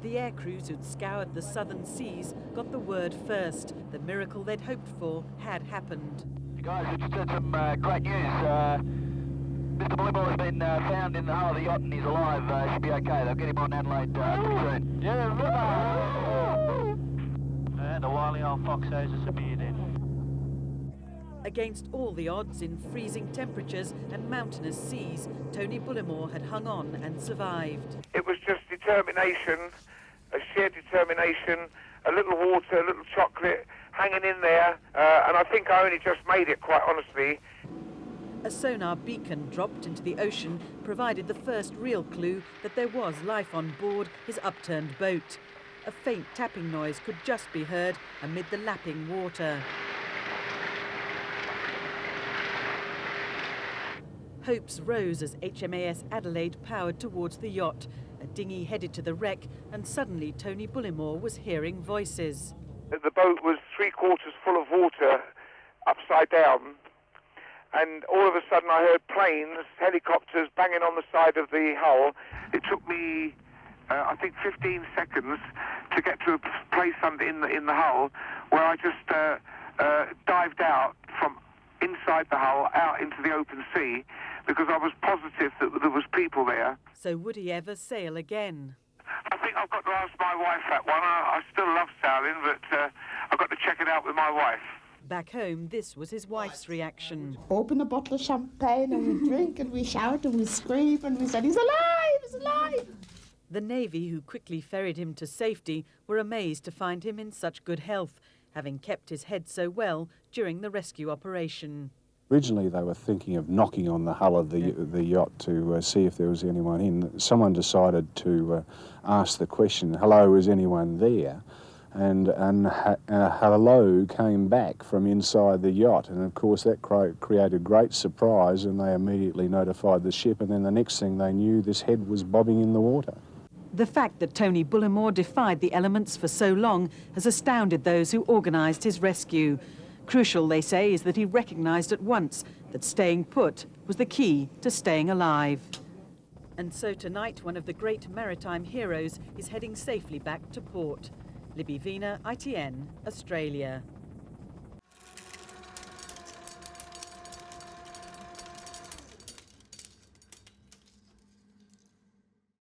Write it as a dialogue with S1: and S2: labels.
S1: The air crews who'd scoured the southern seas got the word first. The miracle they'd hoped for had happened.
S2: Guys, we just had some great news. Mr. Bullimore has been found in the hull of the yacht and he's alive. Should be okay. They'll get him on Adelaide pretty soon.
S3: Yeah, river! And the wily old fox has disappeared in.
S1: Against all the odds in freezing temperatures and mountainous seas, Tony Bullimore had hung on and survived.
S4: It was just determination, a sheer determination, a little water, a little chocolate, hanging in there, and I think I only just made it, quite honestly.
S1: A sonar beacon dropped into the ocean provided the first real clue that there was life on board his upturned boat. A faint tapping noise could just be heard amid the lapping water. Hopes rose as HMAS Adelaide powered towards the yacht. A dinghy headed to the wreck, and suddenly Tony Bullimore was hearing voices.
S4: The boat was 3/4 full of water, upside down, and all of a sudden I heard planes, helicopters banging on the side of the hull. It took me, I think, 15 seconds to get to a place in the hull where I just dived out from inside the hull out into the open sea, because I was positive that there was people there.
S1: So would he ever sail again?
S4: I think I've got to ask my wife that one. I still love sailing, but I've got to check it out with my wife.
S1: Back home, this was his wife's reaction.
S5: Open a bottle of champagne and we drink and we shout and we scream and we said, "He's alive! He's alive!"
S1: The Navy, who quickly ferried him to safety, were amazed to find him in such good health, having kept his head so well during the rescue operation.
S6: Originally they were thinking of knocking on the hull of the yacht to see if there was anyone in. Someone decided to ask the question, "Hello, is anyone there?" And hello came back from inside the yacht, and of course that created great surprise, and they immediately notified the ship, and then the next thing they knew, this head was bobbing in the water.
S1: The fact that Tony Bullimore defied the elements for so long has astounded those who organised his rescue. Crucial, they say, is that he recognised at once that staying put was the key to staying alive. And so tonight, one of the great maritime heroes is heading safely back to port. Libby Vina, ITN, Australia.